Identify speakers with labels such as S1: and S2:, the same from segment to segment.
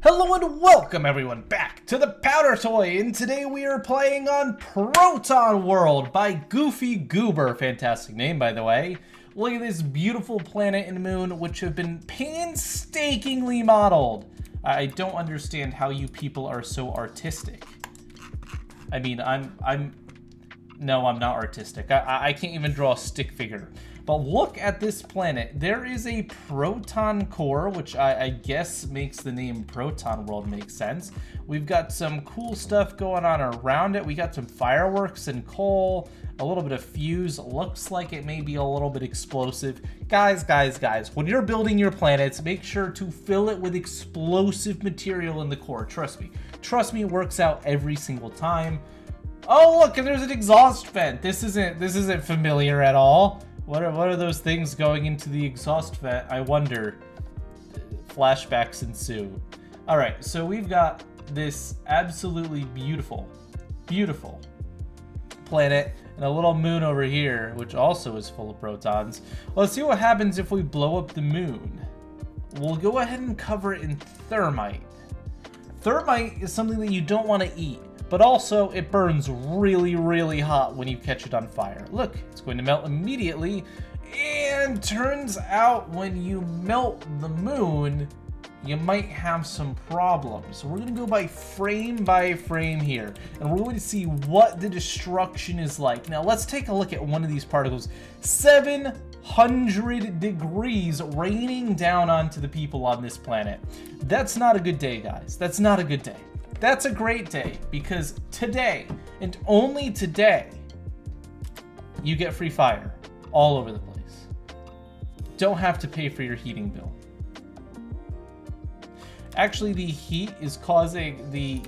S1: Hello and welcome everyone back to the Powder Toy, and today we are playing on Proton World by Goofy Goober. Fantastic name, by the way. Look at this beautiful planet and moon which have been painstakingly modeled. I don't understand how you people are so artistic. I mean, No, I'm not artistic. I can't even draw a stick figure. But look at this planet. There is a proton core, which I guess makes the name Proton World make sense. We've got some cool stuff going on around it. We got some fireworks and coal, a little bit of fuse. Looks like it may be a little bit explosive. Guys, when you're building your planets, make sure to fill it with explosive material in the core. Trust me. Trust me, it works out every single time. Oh, look, and there's an exhaust vent. This isn't familiar at all. What are those things going into the exhaust vent? I wonder. Flashbacks ensue. All right, so we've got this absolutely beautiful planet and a little moon over here, which also is full of protons. Let's see what happens if we blow up the moon. We'll go ahead and cover it in thermite. Thermite is something that you don't want to eat, but also it burns really hot when you catch it on fire. Look, it's going to melt immediately, and turns out when you melt the moon, you might have some problems. So we're gonna go by frame here, and we're going to see what the destruction is like. Now let's take a look at one of these particles. 700 degrees raining down onto the people on this planet. That's not a good day, guys. That's not a good day. That's a great day, because today, and only today, you get free fire all over the place. Don't have to pay for your heating bill. Actually, the heat is causing the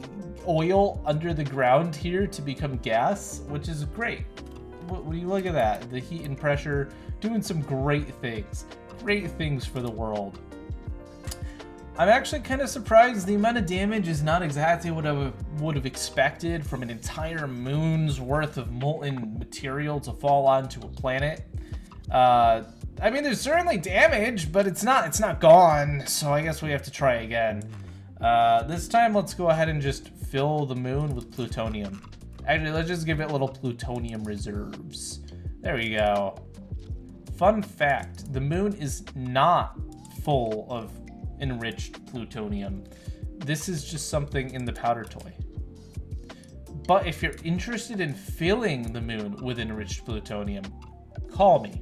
S1: oil under the ground here to become gas, which is great. What do you look at that? The heat and pressure doing some great things for the world. I'm actually kind of surprised the amount of damage is not exactly what I would have expected from an entire moon's worth of molten material to fall onto a planet. I mean, there's certainly damage, but it's not gone, so I guess we have to try again. This time, let's go ahead and just fill the moon with plutonium. Actually, let's just give it little plutonium reserves. There we go. Fun fact, the moon is not full of enriched plutonium. This is just something in the powder toy. But if you're interested in filling the moon with enriched plutonium, call me.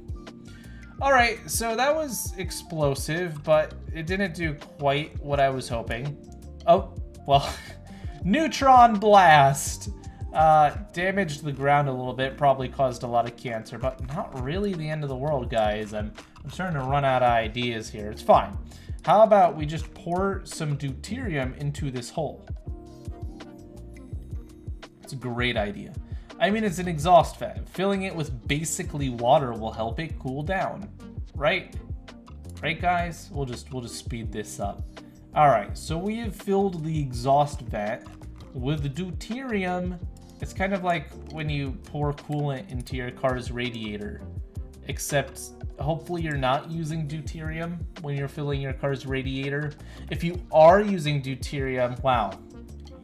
S1: All right, so that was explosive, but it didn't do quite what I was hoping. Oh, well, neutron blast. Damaged the ground a little bit, probably caused a lot of cancer, but not really the end of the world, guys. I'm starting to run out of ideas here. It's fine. How about we just pour some deuterium into this hole? It's a great idea. I mean, it's an exhaust fan. Filling it with basically water will help it cool down, right? Right, guys? We'll just speed this up. All right, so we have filled the exhaust vent with the deuterium. It's kind of like when you pour coolant into your car's radiator, except hopefully you're not using deuterium when you're filling your car's radiator. If you are using deuterium, wow,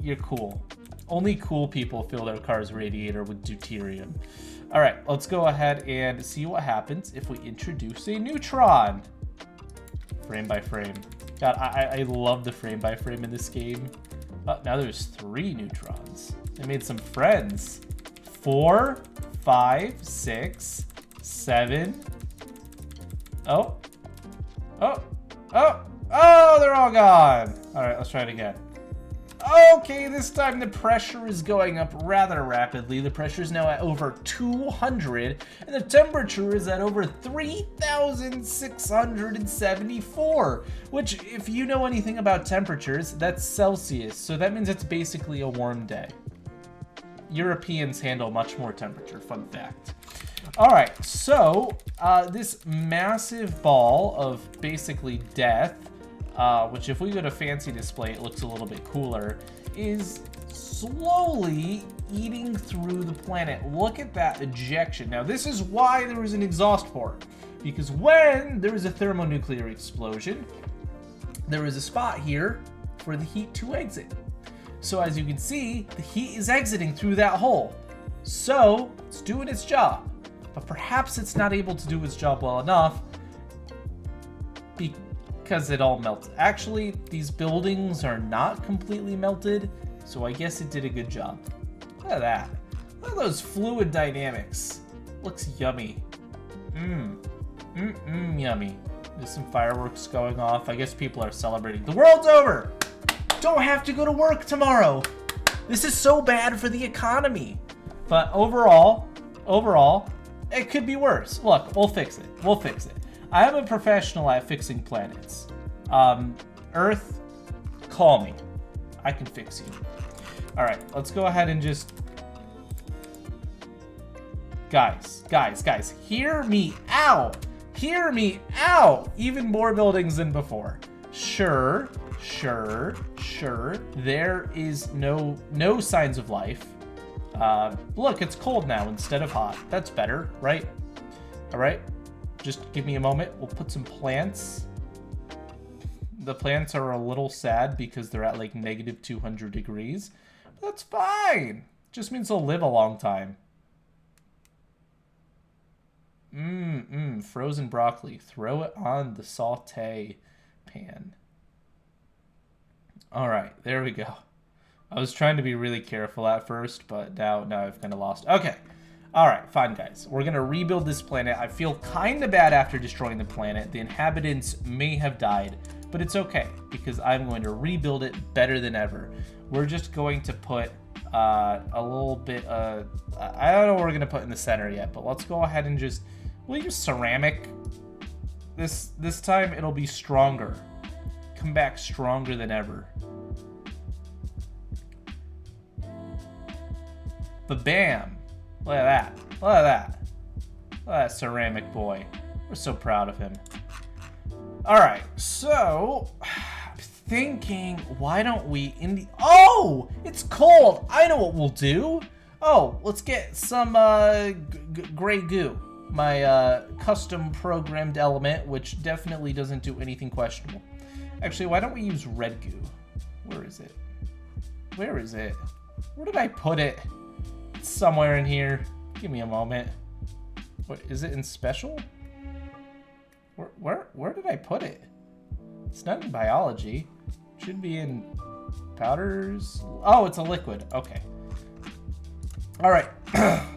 S1: you're cool. Only cool people fill their car's radiator with deuterium. All right, let's go ahead and see what happens if we introduce a neutron. Frame by frame. God, I love the frame by frame in this game. Now there's 3 neutrons. I made some friends. 4, 5, 6, 7. Oh, they're all gone. All right, let's try it again. Okay, this time the pressure is going up rather rapidly. The pressure is now at over 200, and the temperature is at over 3,674, which, if you know anything about temperatures, that's Celsius, so that means it's basically a warm day. Europeans handle much more temperature, fun fact. All right, so this massive ball of basically death, which if we go to fancy display, it looks a little bit cooler, is slowly eating through the planet. Look at that ejection. Now, this is why there is an exhaust port, because when there is a thermonuclear explosion, there is a spot here for the heat to exit. So as you can see, the heat is exiting through that hole. So it's doing its job, but perhaps it's not able to do its job well enough because it all melts. Actually, these buildings are not completely melted, so I guess it did a good job. Look at that. Look at those fluid dynamics. Looks yummy. Yummy. There's some fireworks going off. I guess people are celebrating. The world's over! Don't have to go to work tomorrow. This is so bad for the economy. But overall, it could be worse. Look, we'll fix it. We'll fix it. I am a professional at fixing planets. Earth, call me. I can fix you. All right, let's go ahead and just... Guys, hear me out. Hear me out. Even more buildings than before. Sure. There is no signs of life. Look, it's cold now instead of hot. That's better, right? All right, just give me a moment. We'll put some plants. The plants are a little sad because they're at like negative 200 degrees. But that's fine. Just means they'll live a long time. Frozen broccoli. Throw it on the saute pan. All right, there we go. I was trying to be really careful at first, but now I've kind of lost. Okay. All right, fine, guys. We're going to rebuild this planet. I feel kind of bad after destroying the planet. The inhabitants may have died, but it's okay because I'm going to rebuild it better than ever. We're just going to put a little bit of... I don't know what we're going to put in the center yet, but let's go ahead and just... We'll use ceramic. This time it'll be stronger. Come back stronger than ever. But bam! Look at that. Look at that. Look at that ceramic boy. We're so proud of him. Alright, so I'm thinking, why don't we Oh! It's cold! I know what we'll do! Oh, let's get some gray goo. My custom programmed element, which definitely doesn't do anything questionable. Actually, why don't we use red goo? Where is it? Where is it? Where did I put it? It's somewhere in here. Give me a moment. What is it in special? Where did I put it? It's not in biology. It should be in powders. Oh, it's a liquid. Okay. All right.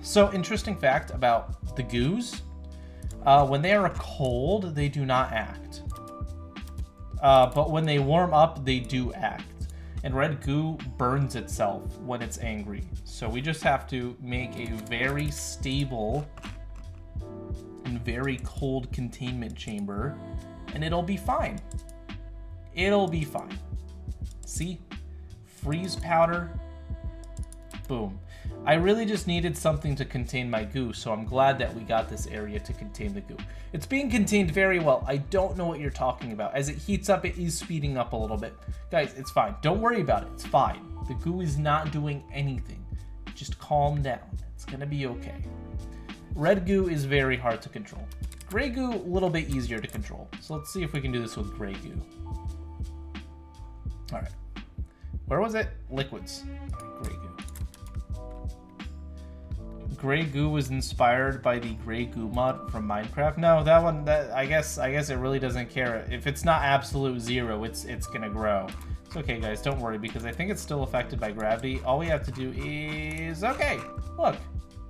S1: So interesting fact about the goos. When they are cold, they do not act. But when they warm up, they do act. And red goo burns itself when it's angry. So we just have to make a very stable and very cold containment chamber, and it'll be fine. It'll be fine. See? Freeze powder. Boom. I really just needed something to contain my goo, so I'm glad that we got this area to contain the goo. It's being contained very well. I don't know what you're talking about. As it heats up, it is speeding up a little bit. Guys, it's fine. Don't worry about it. It's fine. The goo is not doing anything. Just calm down. It's gonna be okay. Red goo is very hard to control. Gray goo, a little bit easier to control. So let's see if we can do this with gray goo. All right. Where was it? Liquids. Gray goo. Gray goo was inspired by the gray goo mod from Minecraft. No, that one, I guess it really doesn't care. If it's not absolute zero, it's gonna grow. It's okay, guys, don't worry, because I think it's still affected by gravity. All we have to do is, okay, look,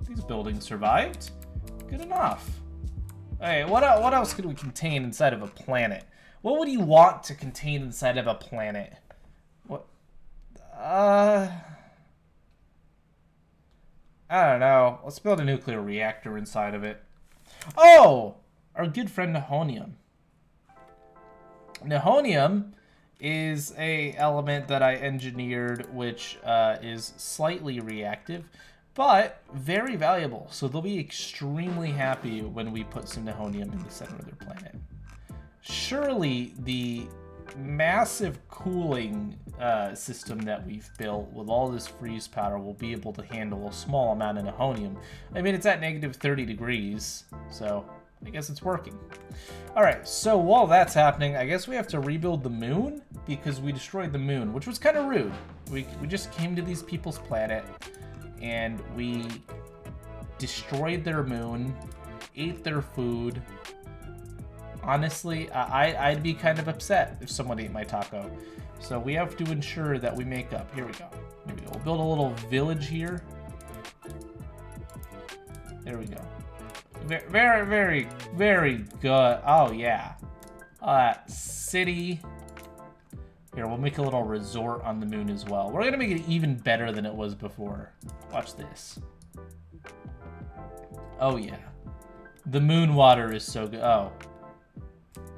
S1: these buildings survived. Good enough. Hey, what else could we contain inside of a planet? What would you want to contain inside of a planet? What? I don't know. Let's build a nuclear reactor inside of it. Oh! Our good friend Nihonium. Nihonium is a element that I engineered, which is slightly reactive, but very valuable. So they'll be extremely happy when we put some Nihonium in the center of their planet. Surely the massive cooling system that we've built with all this freeze powder will be able to handle a small amount of Nihonium. I mean, it's at negative 30 degrees, so I guess it's working. All right, so while that's happening, I guess we have to rebuild the moon because we destroyed the moon, which was kind of rude. We just came to these people's planet and we destroyed their moon, ate their food. Honestly, I'd be kind of upset if someone ate my taco. So we have to ensure that we make up. Here we go. Here we go. We'll build a little village here. There we go. Very, very, very good. Oh, yeah. City. Here, we'll make a little resort on the moon as well. We're going to make it even better than it was before. Watch this. Oh, yeah. The moon water is so good. Oh.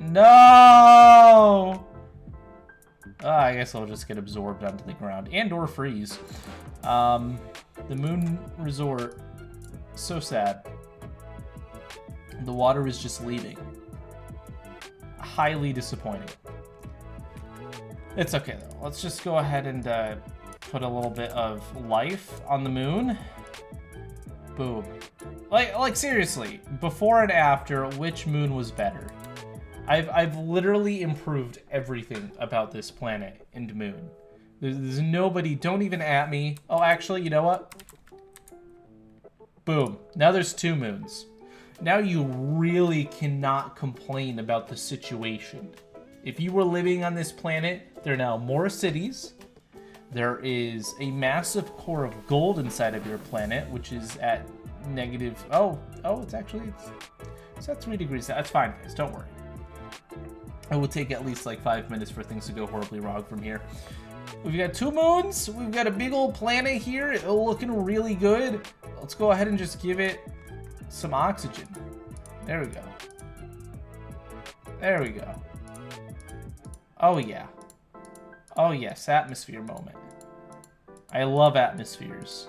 S1: No! I guess I'll just get absorbed onto the ground and or freeze. The moon resort. So sad. The water is just leaving. Highly disappointing. It's okay though. Let's just go ahead and put a little bit of life on the moon. Boom. Like seriously, before and after, which moon was better? I've literally improved everything about this planet and moon. There's nobody, don't even at me. Oh, actually, you know what? Boom. Now there's 2 moons. Now you really cannot complain about the situation. If you were living on this planet, there are now more cities. There is a massive core of gold inside of your planet, which is at negative... Oh, it's at 3 degrees. That's fine, guys. Don't worry. It will take at least like 5 minutes for things to go horribly wrong from here. We've got 2 moons. We've got a big old planet here looking really good. Let's go ahead and just give it some oxygen. There we go. There we go. Oh, yeah. Oh, yes. Atmosphere moment. I love atmospheres.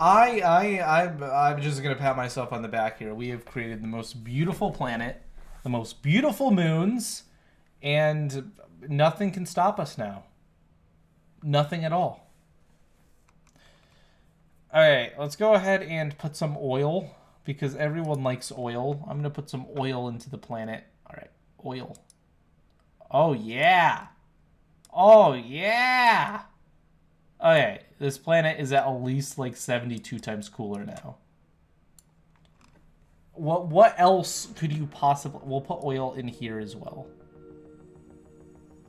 S1: I'm just gonna pat myself on the back here. We have created the most beautiful planet, the most beautiful moons, and nothing can stop us now. Nothing at all. All right, let's go ahead and put some oil because everyone likes oil. I'm gonna put some oil into the planet. All right, oil. Oh yeah. Oh yeah. Okay, this planet is at least like 72 times cooler now. What else could you possibly... We'll put oil in here as well.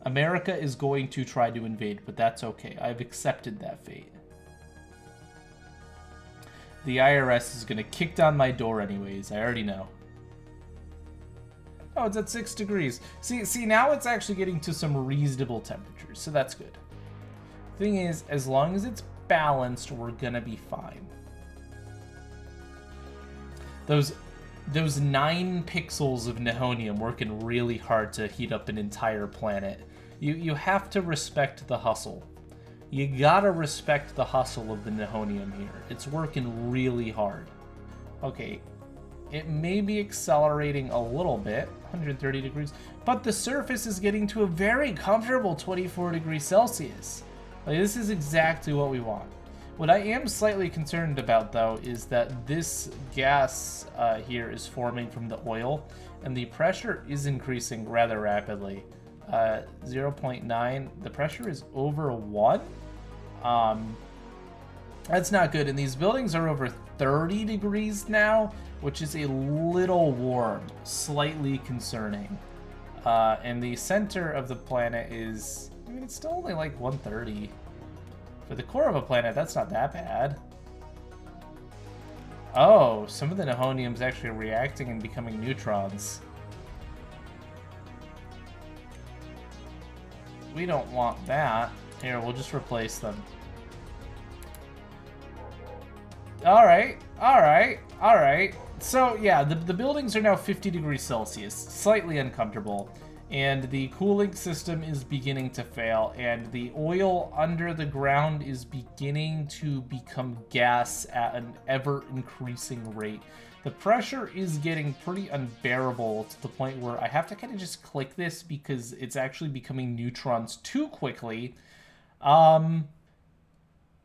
S1: America is going to try to invade, but that's okay. I've accepted that fate. The IRS is going to kick down my door anyways. I already know. Oh, it's at 6 degrees. See, now it's actually getting to some reasonable temperatures, so that's good. Thing is, as long as it's balanced, we're gonna be fine. Those 9 pixels of nihonium working really hard to heat up an entire planet. You have to respect the hustle. You gotta respect the hustle of the nihonium here. It's working really hard. Okay, it may be accelerating a little bit, 130 degrees, but the surface is getting to a very comfortable 24 degrees Celsius. Like, this is exactly what we want. What I am slightly concerned about, though, is that this gas here is forming from the oil, and the pressure is increasing rather rapidly. 0.9. The pressure is over 1. That's not good, and these buildings are over 30 degrees now, which is a little warm, slightly concerning. And the center of the planet is... I mean, it's still only like 130. For the core of a planet, that's not that bad. Oh, some of the nihonium's actually reacting and becoming neutrons. We don't want that. Here, we'll just replace them. Alright, alright, alright. So, yeah, the buildings are now 50 degrees Celsius. Slightly uncomfortable. And the cooling system is beginning to fail, and the oil under the ground is beginning to become gas at an ever-increasing rate. The pressure is getting pretty unbearable to the point where I have to kind of just click this because it's actually becoming neutrons too quickly. Well,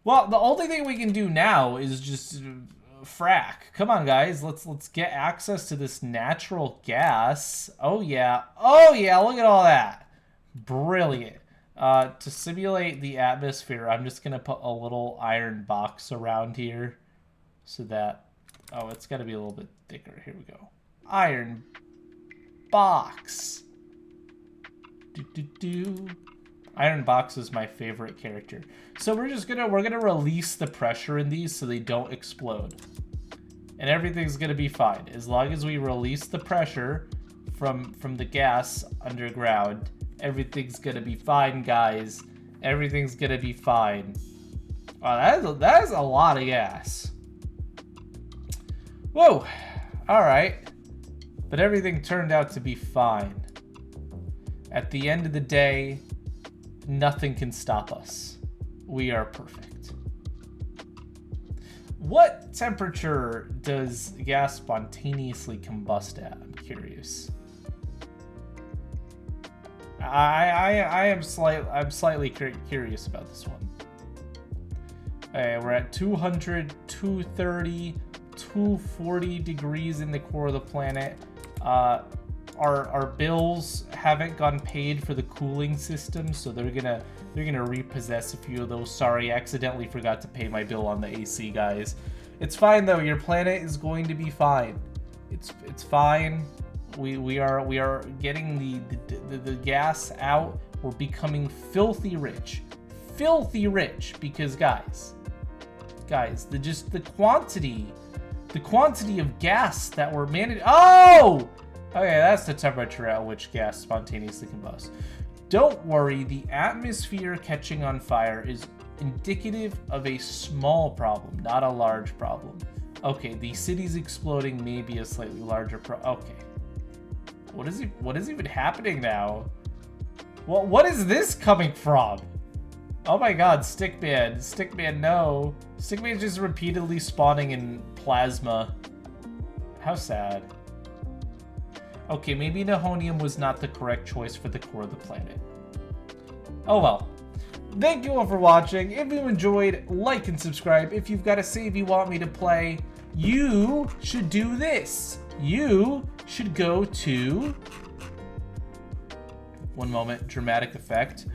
S1: the only thing we can do now is just frack. Come on, guys. Let's get access to this natural gas. Oh yeah. Oh yeah, look at all that. Brilliant. To simulate the atmosphere, I'm just gonna put a little iron box around here so that, oh, it's gotta be a little bit thicker. Here we go. Iron box. Iron Box is my favorite character. So we're gonna release the pressure in these so they don't explode. And everything's gonna be fine. As long as we release the pressure from the gas underground, everything's gonna be fine, guys. Everything's gonna be fine. Wow, that is a lot of gas. Whoa! Alright. But everything turned out to be fine. At the end of the day, nothing can stop us. We are perfect. What temperature does gas spontaneously combust at? I'm curious. I'm slightly curious about this one. Okay, we're at 200, 230, 240 degrees in the core of the planet. Our bills haven't gotten paid for the cooling system, so they're gonna repossess a few of those. Sorry, I accidentally forgot to pay my bill on the AC, guys. It's fine though. Your planet is going to be fine. It's fine. We are getting the gas out. We're becoming filthy rich because guys, the quantity of gas that we're managing. Oh. Okay, that's the temperature at which gas spontaneously combusts. Don't worry, the atmosphere catching on fire is indicative of a small problem, not a large problem. Okay, the city's exploding may be a slightly larger okay. What is even happening now? What is this coming from? Oh my god, Stickman. Stickman, no. Stickman's just repeatedly spawning in plasma. How sad. Okay, maybe Nihonium was not the correct choice for the core of the planet. Oh well. Thank you all for watching. If you enjoyed, like and subscribe. If you've got a save you want me to play, you should do this. You should go to... One moment, dramatic effect.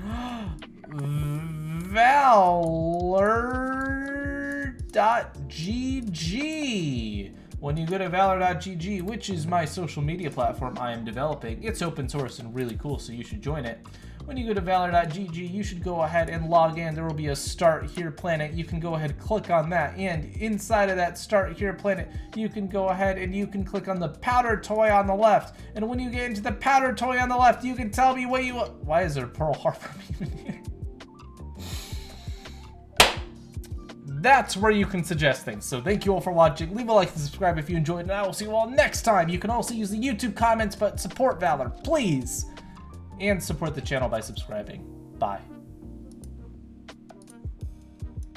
S1: Valor.gg. When you go to valor.gg, which is my social media platform I am developing, it's open source and really cool, so you should join it. When you go to valor.gg, you should go ahead and log in. There will be a Start Here Planet. You can go ahead and click on that, and inside of that Start Here Planet, you can go ahead and you can click on the powder toy on the left. And when you get into the powder toy on the left, you can tell me what you want. Why is there a Pearl Harbor even here? That's where you can suggest things. So thank you all for watching. Leave a like and subscribe if you enjoyed, and I will see you all next time. You can also use the YouTube comments, but support Valor, please. And support the channel by subscribing. Bye.